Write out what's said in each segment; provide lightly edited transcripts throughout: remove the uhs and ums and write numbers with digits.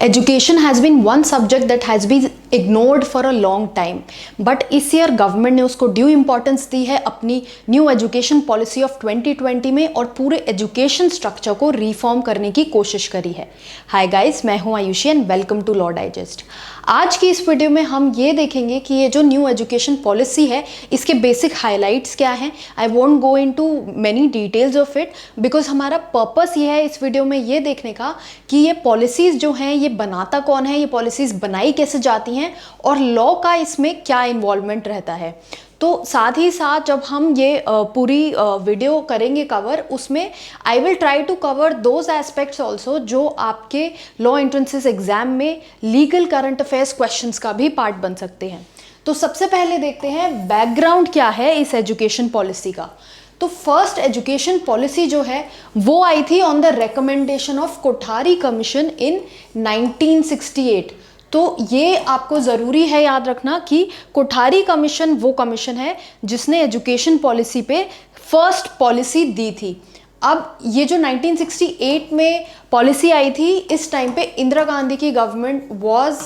Education has been one subject that has been ignored for a long time, but इस year government ने उसको due importance दी है अपनी new education policy of 2020 में और पूरे एजुकेशन स्ट्रक्चर को रिफॉर्म करने की कोशिश करी है। हाय गाइस, मैं हूं Ayushi and welcome to law digest. आज की इस वीडियो में हम ये देखेंगे कि ये जो न्यू एजुकेशन पॉलिसी है इसके बेसिक हाइलाइट्स क्या हैं। I won't go into many details of it because हमारा पर्पस ये है इस वीडियो में ये देखने का कि ये पॉलिसीज़ जो हैं ये बनाता कौन है, ये पॉलिसीज़ बनाई कैसे जाती हैं और लॉ का इसमें क्या इन्वॉल्वमेंट रहता है। तो साथ ही साथ जब हम ये पूरी वीडियो करेंगे कवर, उसमें I will try to cover those aspects also जो आपके लॉ एंट्रेंसेस एग्जाम में लीगल करंट अफेयर्स क्वेश्चंस का भी पार्ट बन सकते हैं। तो सबसे पहले देखते हैं बैकग्राउंड क्या है इस एजुकेशन पॉलिसी का। तो फर्स्ट एजुकेशन पॉलिसी जो है वो आई थी on the recommendation of Kothari commission इन 1968। तो ये आपको ज़रूरी है याद रखना कि कोठारी कमीशन वो कमीशन है जिसने एजुकेशन पॉलिसी पे फर्स्ट पॉलिसी दी थी। अब ये जो 1968 में पॉलिसी आई थी, इस टाइम पे इंदिरा गांधी की government was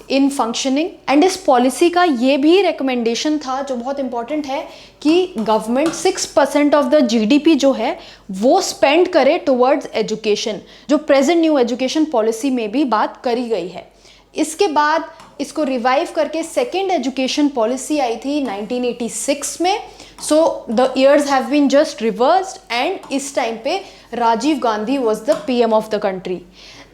in functioning and इस पॉलिसी का ये भी रिकमेंडेशन था जो बहुत इंपॉर्टेंट है कि गवर्नमेंट 6% ऑफ द जीडीपी जो है वो स्पेंड करे टुवर्ड्स एजुकेशन, जो प्रेजेंट न्यू एजुकेशन पॉलिसी में भी बात करी गई है। इसके बाद इसको रिवाइव करके सेकेंड एजुकेशन पॉलिसी आई थी 1986 में। So the years have been just reversed and इस टाइम पे Rajiv Gandhi was the PM of the country.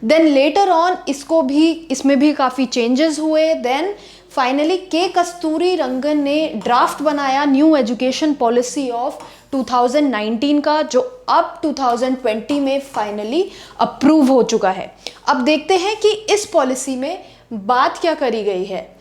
Then later on इसमें भी काफ़ी चेंजेस हुए। देन फाइनली के कस्तूरी रंगन ने ड्राफ्ट बनाया न्यू एजुकेशन पॉलिसी ऑफ 2019 का, जो अब 2020 में फाइनली अप्रूव हो चुका है। अब देखते हैं कि इस पॉलिसी में बात क्या करी गई है।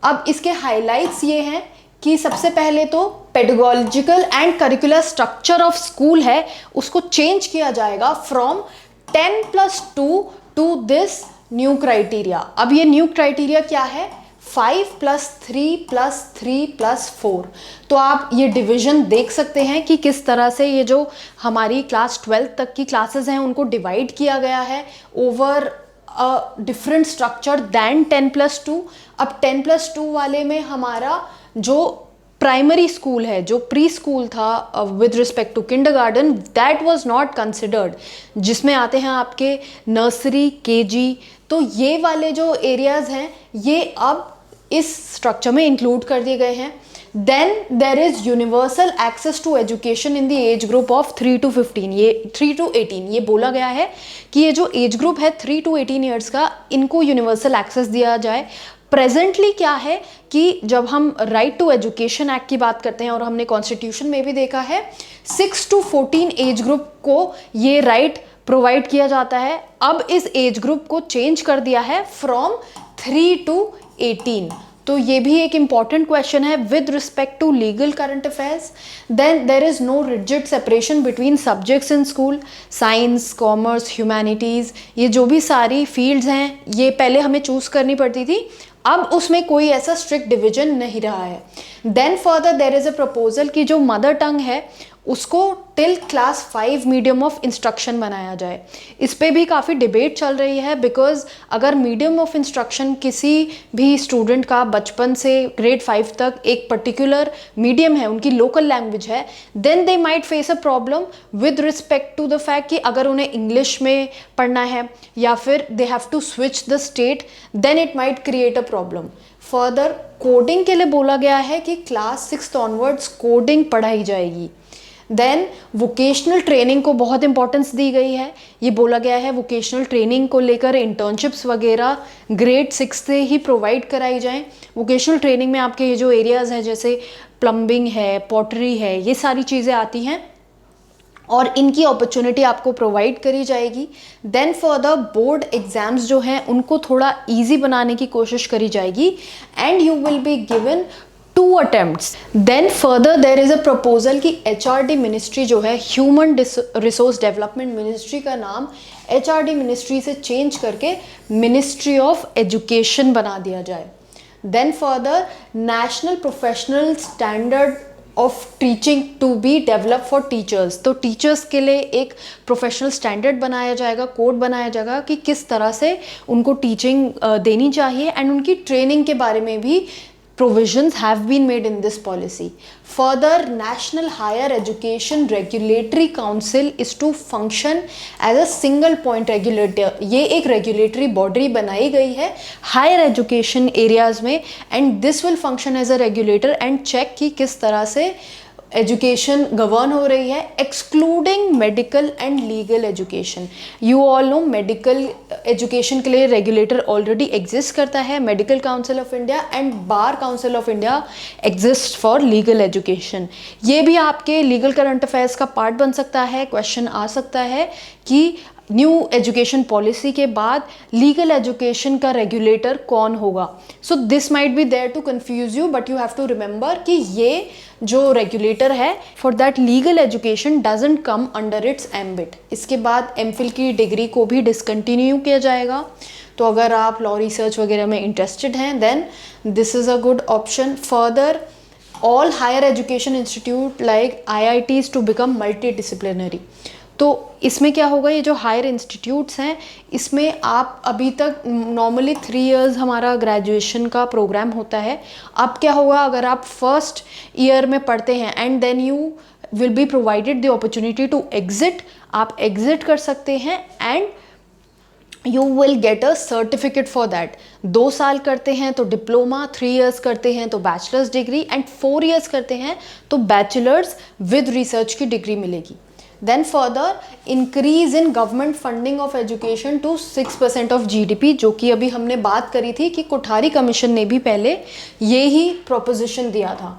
अब इसके हाइलाइट्स ये हैं कि सबसे पहले तो pedagogical and curricular structure of school है उसको चेंज किया जाएगा from 10+2 to this new criteria. अब ये न्यू क्राइटेरिया क्या है? 5+3+3+4। तो आप ये डिवीजन देख सकते हैं कि किस तरह से ये जो हमारी क्लास 12 तक की क्लासेस हैं उनको डिवाइड किया गया है ओवर डिफरेंट स्ट्रक्चर दैन 10+2। अब 10+2 वाले में हमारा जो प्राइमरी स्कूल है, जो प्री स्कूल था with respect to kindergarten, that was not considered, जिसमें आते हैं आपके नर्सरी, केजी। तो ये वाले जो एरियाज हैं ये अब इस स्ट्रक्चर में इंक्लूड कर दिए गए हैं। Then there is universal access to education in the age group of 3 to 15, ये 3 to 18 ये बोला गया है कि ये जो एज ग्रुप है 3 to 18 ईयर्स का, इनको यूनिवर्सल एक्सेस दिया जाए। प्रेजेंटली क्या है कि जब हम राइट टू एजुकेशन एक्ट की बात करते हैं और हमने कॉन्स्टिट्यूशन में भी देखा है 6 to 14 एज ग्रुप को ये राइट प्रोवाइड किया जाता है। अब इस एज ग्रुप को चेंज कर दिया है फ्रॉम 3 to 18। तो ये भी एक इम्पॉर्टेंट क्वेश्चन है with respect to legal current affairs. Then there is no rigid separation between subjects in school. Science, commerce, humanities, ये जो भी सारी फील्ड्स हैं ये पहले हमें चूज़ करनी पड़ती थी, अब उसमें कोई ऐसा स्ट्रिक्ट डिवीजन नहीं रहा है। Then further there is a proposal कि जो मदर टंग है उसको till class 5 medium of instruction बनाया जाए। इस पे भी काफ़ी डिबेट चल रही है बिकॉज अगर मीडियम ऑफ इंस्ट्रक्शन किसी भी स्टूडेंट का बचपन से ग्रेड 5 तक एक पर्टिकुलर मीडियम है, उनकी लोकल लैंग्वेज है, then they might face a problem with respect to the fact कि अगर उन्हें इंग्लिश में पढ़ना है या फिर they have to switch the state, then it might create a problem. Further coding के लिए बोला गया है कि क्लास 6 ऑनवर्ड्स कोडिंग पढ़ाई जाएगी। देन वोकेशनल ट्रेनिंग को बहुत इंपॉर्टेंस दी गई है। ये बोला गया है वोकेशनल ट्रेनिंग को लेकर इंटर्नशिप्स वगैरह ग्रेड 6 से ही प्रोवाइड कराई जाएं। वोकेशनल ट्रेनिंग में आपके ये जो एरियाज़ हैं जैसे प्लम्बिंग है, पॉटरी है, ये सारी चीज़ें आती हैं और इनकी अपॉर्चुनिटी आपको प्रोवाइड करी जाएगी। देन फर्दर बोर्ड एग्ज़ाम्स जो हैं उनको थोड़ा ईजी बनाने की कोशिश करी जाएगी and you will be given 2 attempts। Then further there is a proposal कि HRD मिनिस्ट्री जो है, ह्यूमन रिसोर्स डेवलपमेंट मिनिस्ट्री का नाम HRD मिनिस्ट्री से चेंज करके मिनिस्ट्री ऑफ एजुकेशन बना दिया जाए। Then further national professional standard of teaching to be develop for teachers. तो टीचर्स के लिए एक प्रोफेशनल स्टैंडर्ड बनाया जाएगा, कोड बनाया जाएगा कि किस तरह से उनको टीचिंग देनी चाहिए, एंड उनकी ट्रेनिंग के बारे में भी provisions have been made in this policy. Further, National Higher Education Regulatory Council is to function as a single point regulator. ये एक regulatory body बनाई गई है higher education areas में, and this will function as a regulator and check कि किस तरह से एजुकेशन गवर्न हो रही है, excluding medical and legal education. You all no medical education के लिए रेगुलेटर ऑलरेडी एग्जिस्ट करता है, medical council of India, and bar council of India exist for legal education. ये भी आपके लीगल करंट अफेयर्स का पार्ट बन सकता है, क्वेश्चन आ सकता है कि न्यू एजुकेशन पॉलिसी के बाद लीगल एजुकेशन का रेगुलेटर कौन होगा। So this might be there to confuse you, but you have to remember कि ये जो रेगुलेटर है for that legal education doesn't come under its ambit. इसके बाद एमफिल की डिग्री को भी डिसकंटिन्यू किया जाएगा। तो अगर आप लॉ रिसर्च वगैरह में इंटरेस्टेड हैं then this is a good option. Further, all higher education institute like IITs to become multi disciplinary. तो इसमें क्या होगा, ये जो हायर इंस्टीट्यूट्स हैं इसमें आप अभी तक नॉर्मली 3 years हमारा ग्रेजुएशन का प्रोग्राम होता है। अब क्या होगा, अगर आप फर्स्ट ईयर में पढ़ते हैं and then you will be provided the opportunity to exit, आप एग्जिट कर सकते हैं and you will get a certificate for that. 2 साल करते हैं तो डिप्लोमा, 3 years करते हैं तो बैचलर्स डिग्री, एंड 4 years करते हैं तो बैचलर्स विद रिसर्च की डिग्री मिलेगी। Then further, increase in government funding of education to 6% of GDP, जो कि अभी हमने बात करी थी कि कोठारी कमीशन ने भी पहले ये ही प्रोपोजिशन दिया था।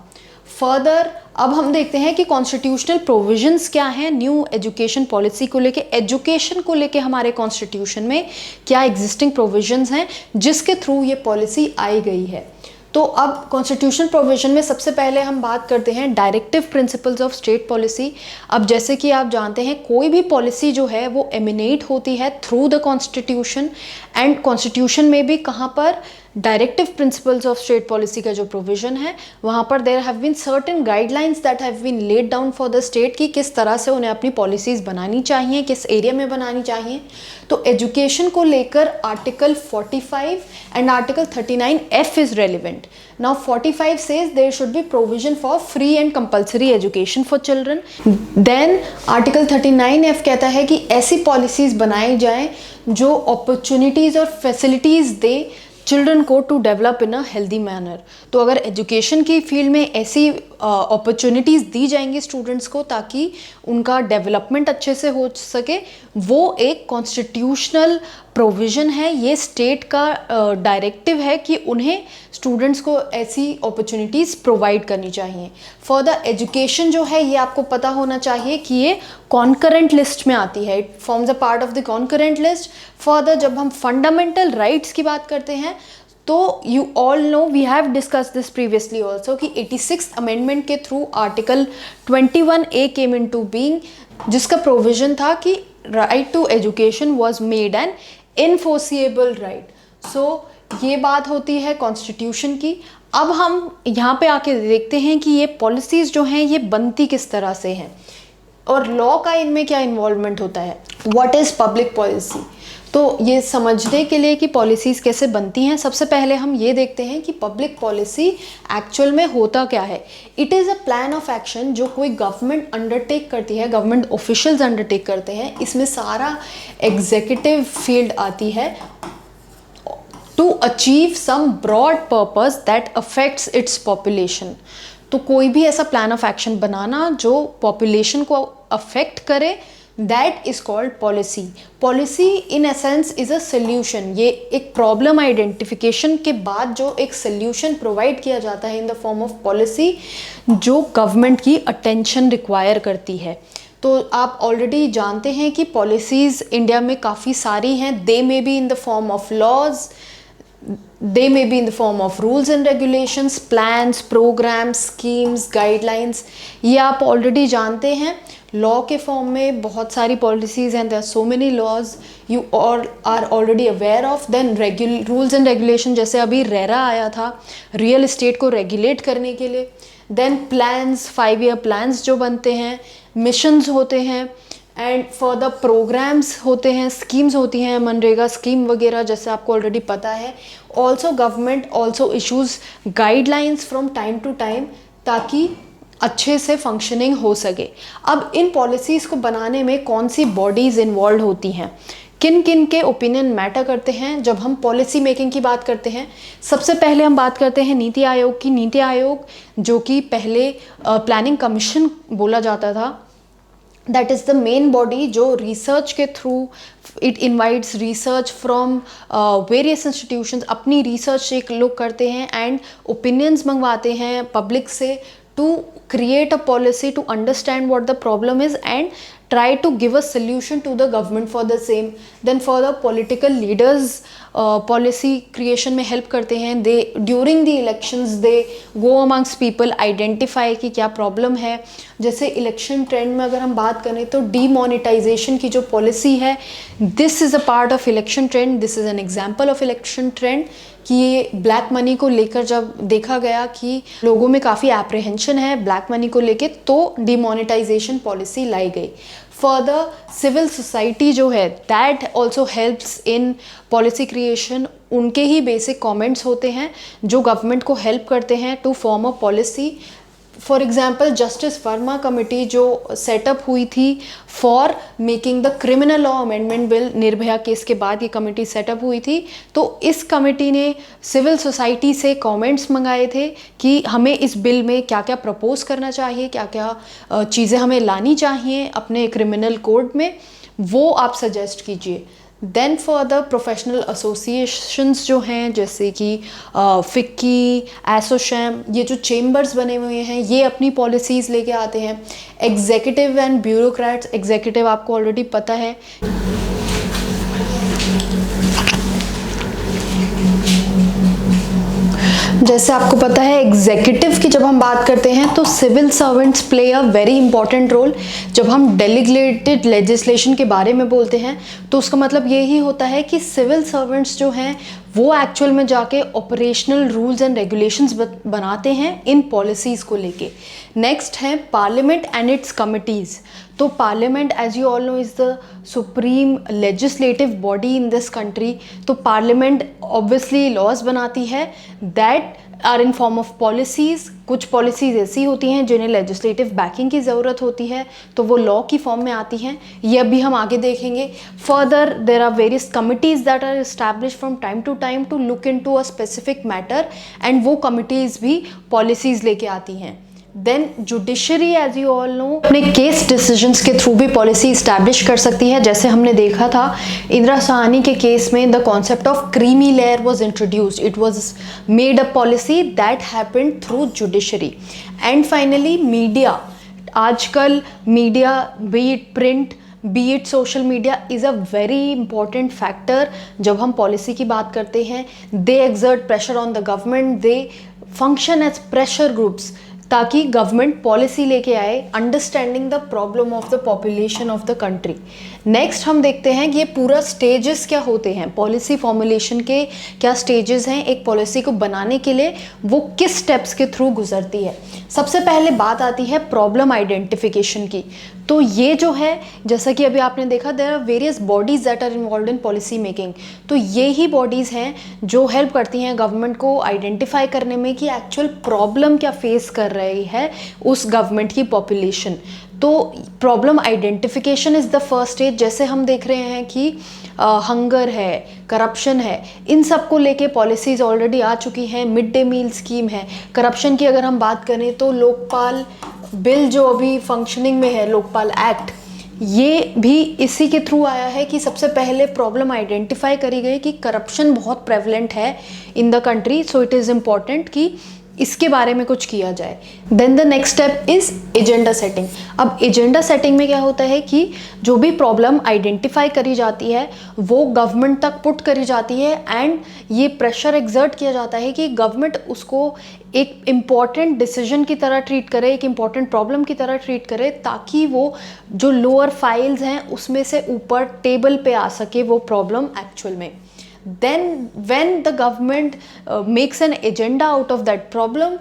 फर्दर, अब हम देखते हैं कि कॉन्स्टिट्यूशनल प्रोविजंस क्या हैं न्यू एजुकेशन पॉलिसी को लेके, एजुकेशन को लेके हमारे कॉन्स्टिट्यूशन में क्या एग्जिस्टिंग प्रोविजंस हैं जिसके थ्रू ये पॉलिसी आई गई है। तो अब कॉन्स्टिट्यूशन प्रोविजन में सबसे पहले हम बात करते हैं directive principles of state policy. अब जैसे कि आप जानते हैं कोई भी पॉलिसी जो है वो एमिनेट होती है through the constitution, and constitution में भी कहाँ पर directive principles of state policy का जो प्रोविजन है वहाँ पर there have been certain guidelines that have been laid down for the state कि किस तरह से उन्हें अपनी पॉलिसीज़ बनानी चाहिए, किस एरिया में बनानी चाहिए। तो एजुकेशन को लेकर article 45 and article 39F is relevant. Now 45 says there should be provision for free and compulsory education for children. Then article 39F कहता है कि ऐसी पॉलिसीज़ बनाई जाएँ जो अपॉर्चुनिटीज़ और फैसिलिटीज़ दे चिल्ड्रन को to develop in a healthy manner. तो अगर एजुकेशन की फील्ड में ऐसी अपॉर्चुनिटीज़ दी जाएंगी स्टूडेंट्स को ताकि उनका डेवलपमेंट अच्छे से हो सके, वो एक कॉन्स्टिट्यूशनल प्रोविज़न है, ये स्टेट का डायरेक्टिव है कि उन्हें स्टूडेंट्स को ऐसी अपॉर्चुनिटीज़ प्रोवाइड करनी चाहिए। फॉर द एजुकेशन जो है ये आपको पता होना चाहिए कि ये कॉन्करेंट लिस्ट में आती है, it forms a part of the concurrent list. Further, जब हम फंडामेंटल राइट्स की बात करते हैं तो you all know we have discuss this previously also कि 86th अमेंडमेंट के through article 21A came into being, जिसका प्रोविजन था कि right to education was made an enforceable right. So ये बात होती है कॉन्स्टिट्यूशन की। अब हम यहाँ पे आके देखते हैं कि ये पॉलिसीज़ जो हैं ये बनती किस तरह से हैं और लॉ का इनमें क्या इन्वॉल्वमेंट होता है। What is public policy? तो ये समझने के लिए कि पॉलिसीज़ कैसे बनती हैं, सबसे पहले हम ये देखते हैं कि पब्लिक पॉलिसी एक्चुअल में होता क्या है। It is a plan of action जो कोई गवर्नमेंट अंडरटेक करती है, गवर्नमेंट ऑफिशियल्स अंडरटेक करते हैं। इसमें सारा एग्जीक्यूटिव फील्ड आती है to achieve some broad purpose that affects its population. तो कोई भी ऐसा प्लान ऑफ एक्शन बनाना जो पॉपुलेशन को अफेक्ट करे, that is called policy. Policy in essence is a solution. ये एक प्रॉब्लम आइडेंटिफिकेशन के बाद जो एक सोल्यूशन प्रोवाइड किया जाता है in the form of policy जो गवर्नमेंट की अटेंशन रिक्वायर करती है। तो आप ऑलरेडी जानते हैं कि पॉलिसीज़ इंडिया में काफ़ी सारी हैं। They may be in the form of laws, they may be in the form of rules and regulations, plans, programs, schemes, guidelines। ये आप ऑलरेडी जानते हैं। लॉ के फॉर्म में बहुत सारी पॉलिसीज़ हैं, there are so many laws you all are already aware of. Then rules and regulation, जैसे अभी रेरा आया था रियल इस्टेट को रेगुलेट करने के लिए। देन प्लान्स, 5 ईयर प्लान्स जो बनते हैं, मिशंस होते हैं, एंड फॉर द प्रोग्राम्स होते हैं, स्कीम्स होती हैं, मनरेगा स्कीम वगैरह जैसे आपको ऑलरेडी पता है। Also government also issues guidelines from time to time ताकि अच्छे से फंक्शनिंग हो सके। अब इन पॉलिसीज़ को बनाने में कौन सी बॉडीज़ इन्वॉल्व होती हैं, किन किन के ओपिनियन मैटर करते हैं जब हम पॉलिसी मेकिंग की बात करते हैं। सबसे पहले हम बात करते हैं नीति आयोग की। नीति आयोग जो कि पहले प्लानिंग कमीशन बोला जाता था, that is the main body जो रिसर्च के through it invites research from various institutions, अपनी रिसर्च एक लोग करते हैं एंड ओपिनियंस मंगवाते हैं पब्लिक से to create a policy to understand what the problem is and try to give a solution to the government for the same. Then for the political leaders policy creation में help करते हैं। they during the elections they go amongst people, identify कि क्या problem है। जैसे election trend में अगर हम बात करें तो demonetization की जो policy है, this is a part of election trend, this is an example of election trend कि ये ब्लैक मनी को लेकर जब देखा गया कि लोगों में काफ़ी एप्रीहेंशन है ब्लैक मनी को लेके, तो डिमोनेटाइजेशन पॉलिसी लाई गई। फर्दर सिविल सोसाइटी जो है that also helps in policy creation. उनके ही बेसिक कमेंट्स होते हैं जो गवर्नमेंट को हेल्प करते हैं to form a policy. For example justice Verma committee जो सेटअप हुई थी for making the criminal law amendment bill, Nirbhaya case के बाद ये कमेटी सेटअप हुई थी। तो इस कमेटी ने सिविल सोसाइटी से कमेंट्स मंगाए थे कि हमें इस बिल में क्या क्या प्रपोज करना चाहिए, क्या क्या चीज़ें हमें लानी चाहिए अपने क्रिमिनल कोड में, वो आप सजेस्ट कीजिए। Then for the professional associations जो हैं जैसे कि फिक्की, एसोशैम, ये जो चेम्बर्स बने हुए हैं ये अपनी पॉलिसीज़ लेके आते हैं। एग्जीक्यूटिव एंड ब्यूरोक्रेट्स, एग्जीक्यूटिव आपको ऑलरेडी पता है जैसे आपको पता है एग्जीक्यूटिव की जब हम बात करते हैं तो civil servants play a very important role. जब हम डेलीगेटेड लेजिस्लेशन के बारे में बोलते हैं तो उसका मतलब यही होता है कि सिविल सर्वेंट्स जो हैं वो एक्चुअल में जाके ऑपरेशनल रूल्स एंड रेगुलेशंस बनाते हैं इन पॉलिसीज़ को लेके। नेक्स्ट है पार्लियामेंट एंड इट्स कमिटीज़। तो parliament as you all know is the supreme legislative body in this country. तो पार्लियामेंट ऑब्वियसली लॉज बनाती है that are in form of policies. कुछ पॉलिसीज़ ऐसी होती हैं जिन्हें लेजिस्लेटिव बैकिंग की ज़रूरत होती है तो वो लॉ की फॉर्म में आती हैं, ये अभी हम आगे देखेंगे। Further there are various committees that are establish from time to look into a specific matter and वो कमिटीज़ भी पॉलिसीज़ लेके आती हैं। Then judiciary as you all know अपने केस डिसीजंस के थ्रू भी पॉलिसी इस्टेब्लिश कर सकती है। जैसे हमने देखा था इंदिरा साहनी के केस में the concept of creamy layer was introduced, it was made a policy that happened through judiciary. And finally media, आजकल media be it print be it social media is a very important factor जब हम policy की बात करते हैं। They exert pressure on the government, they function as pressure groups ताकि government policy लेके आए understanding the problem of the population of the country. Next हम देखते हैं कि ये पूरा स्टेजेस क्या होते हैं, पॉलिसी फॉर्मुलेशन के क्या स्टेजेस हैं, एक पॉलिसी को बनाने के लिए वो किस स्टेप्स के थ्रू गुजरती है। सबसे पहले बात आती है प्रॉब्लम आइडेंटिफिकेशन की। तो ये जो है जैसा कि अभी आपने देखा there are various bodies that are involved in policy making. तो ये ही बॉडीज़ हैं जो हेल्प करती हैं गवर्नमेंट को आइडेंटिफाई करने में कि एक्चुअल प्रॉब्लम क्या फेस कर रही है उस गवर्नमेंट की पॉपुलेशन। तो problem identification is the first stage. जैसे हम देख रहे हैं कि हंगर है, करप्शन है, इन सब को लेके पॉलिसीज़ ऑलरेडी आ चुकी हैं। मिड डे मील स्कीम है। करप्शन की अगर हम बात करें तो लोकपाल बिल जो अभी फंक्शनिंग में है, लोकपाल एक्ट, ये भी इसी के थ्रू आया है कि सबसे पहले प्रॉब्लम आइडेंटिफाई करी गई कि करप्शन बहुत प्रेवलेंट है in the country, so it is important कि इसके बारे में कुछ किया जाए। Then the next step is agenda setting. अब एजेंडा सेटिंग में क्या होता है कि जो भी प्रॉब्लम आइडेंटिफाई करी जाती है वो गवर्नमेंट तक पुट करी जाती है एंड ये प्रेशर एक्सर्ट किया जाता है कि गवर्नमेंट उसको एक इम्पॉर्टेंट डिसीजन की तरह ट्रीट करे, एक इम्पॉर्टेंट प्रॉब्लम की तरह ट्रीट करे ताकि वो जो लोअर फाइल्स हैं उसमें से ऊपर टेबल पे आ सके वो प्रॉब्लम एक्चुअल में। Then when the government makes an agenda out of that problem,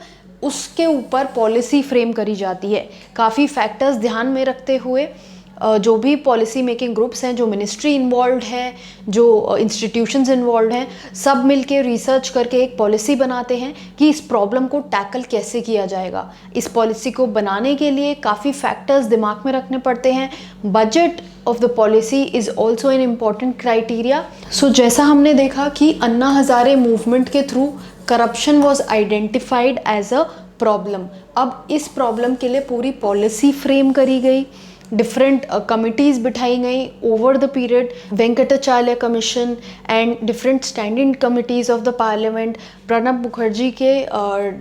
उसके ऊपर पॉलिसी फ्रेम करी जाती है। काफ़ी फैक्टर्स ध्यान में रखते हुए जो भी पॉलिसी मेकिंग ग्रुप्स हैं, जो मिनिस्ट्री इन्वॉल्व है, जो इंस्टीट्यूशंस इन्वॉल्व हैं, सब मिलके रिसर्च करके एक पॉलिसी बनाते हैं कि इस प्रॉब्लम को टैकल कैसे किया जाएगा। इस पॉलिसी को बनाने के लिए काफ़ी फैक्टर्स दिमाग में रखने पड़ते हैं। Budget of the policy is also an important criteria. So जैसा हमने देखा कि अन्ना हज़ारे मूवमेंट के through corruption was identified as a problem. अब इस प्रॉब्लम के लिए पूरी पॉलिसी फ्रेम करी गई, डिफरेंट कमिटीज़ बिठाई गई over the period, Venkatacharya commission and different standing committees of the parliament. Pranab Mukherjee के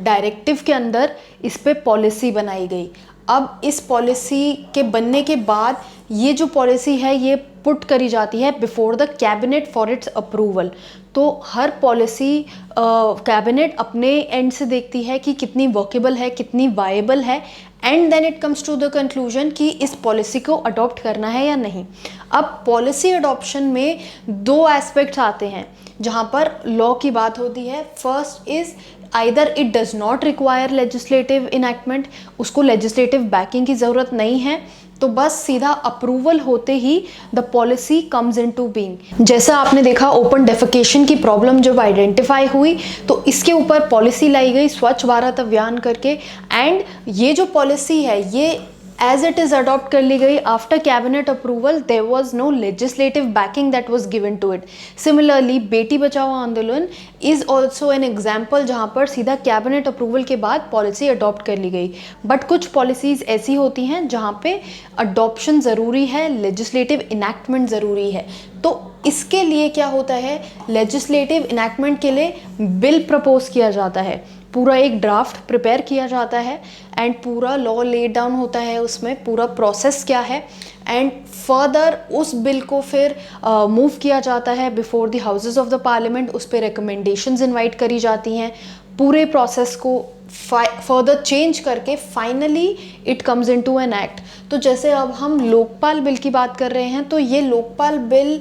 डायरेक्टिव के अंदर इस पे पॉलिसी बनाई गई। अब इस पॉलिसी के बनने के बाद ये जो पॉलिसी है ये पुट करी जाती है before the cabinet for its approval. तो हर पॉलिसी कैबिनेट अपने एंड से देखती है कि कितनी वर्केबल है, कितनी वायबल है, and then it comes to the conclusion कि इस पॉलिसी को अडॉप्ट करना है या नहीं। अब पॉलिसी अडॉप्शन में दो एस्पेक्ट्स आते हैं जहाँ पर लॉ की बात होती है। First is either it does not require legislative enactment, उसको लेजिस्लेटिव बैकिंग की ज़रूरत नहीं है, तो बस सीधा अप्रूवल होते ही the policy comes into being. जैसा आपने देखा ओपन डेफिकेशन की प्रॉब्लम जब आइडेंटिफाई हुई तो इसके ऊपर पॉलिसी लाई गई स्वच्छ भारत अभियान करके, एंड ये जो पॉलिसी है ये as it is adopt कर ली गई after cabinet approval, there was no legislative backing that was given to it. Similarly, Beti Bachao आंदोलन is also an example जहाँ पर सीधा cabinet approval के बाद policy adopt कर ली गई। बट कुछ policies ऐसी होती हैं जहाँ पे adoption ज़रूरी है, legislative enactment ज़रूरी है। तो इसके लिए क्या होता है, legislative enactment के लिए बिल प्रपोज किया जाता है, पूरा एक ड्राफ्ट प्रिपेयर किया जाता है एंड पूरा लॉ ले डाउन होता है, उसमें पूरा प्रोसेस क्या है, एंड फर्दर उस बिल को फिर मूव किया जाता है before the houses of the parliament. उस पर रिकमेंडेशंस इनवाइट करी जाती हैं, पूरे प्रोसेस को फर्दर चेंज करके finally it comes into an act. तो जैसे अब हम लोकपाल बिल की बात कर रहे हैं, तो ये लोकपाल बिल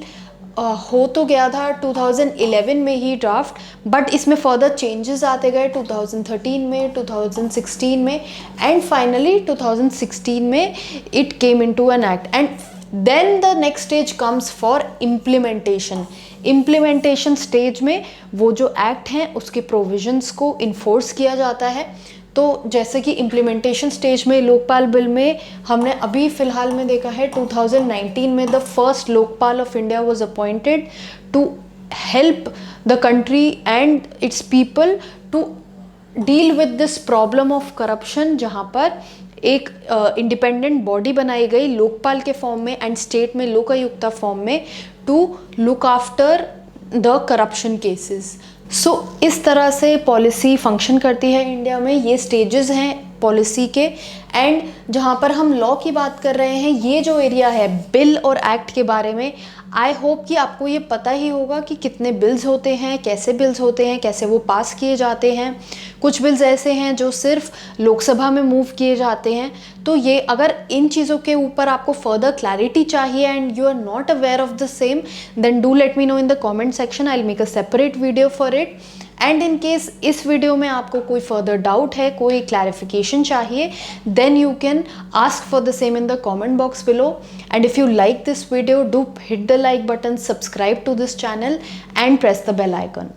हो तो गया था 2011 में ही ड्राफ्ट, बट इसमें फर्दर चेंजेस आते गए 2013 में, 2016 में, एंड फाइनली 2016 में it came into an act. And then the next stage comes for implementation. Implementation stage में वो जो एक्ट हैं उसके प्रोविजंस को इन्फोर्स किया जाता है। तो जैसे कि इम्प्लीमेंटेशन स्टेज में लोकपाल बिल में हमने अभी फ़िलहाल में देखा है 2019 में the first Lokpal of India was appointed to help the country and its people to deal with this problem of corruption, जहाँ पर एक इंडिपेंडेंट बॉडी बनाई गई लोकपाल के फॉर्म में एंड स्टेट में लोकायुक्ता फॉर्म में to look after the corruption cases. So इस तरह से पॉलिसी फंक्शन करती है इंडिया में। ये स्टेजेस हैं पॉलिसी के, एंड जहाँ पर हम लॉ की बात कर रहे हैं, ये जो एरिया है बिल और एक्ट के बारे में, आई होप कि आपको ये पता ही होगा कि कितने बिल्स होते हैं, कैसे बिल्स होते हैं, कैसे वो पास किए जाते हैं। कुछ बिल्स ऐसे हैं जो सिर्फ लोकसभा में मूव किए जाते हैं। तो ये अगर इन चीज़ों के ऊपर आपको फर्दर क्लैरिटी चाहिए and you are not aware of the same, then do let me know in the comment section, I will make a separate video for it. And in case इस वीडियो में आपको कोई further doubt है, कोई clarification चाहिए, then you can ask for the same in the comment box below. And if you like this video, do hit the like button, subscribe to this channel and press the bell icon.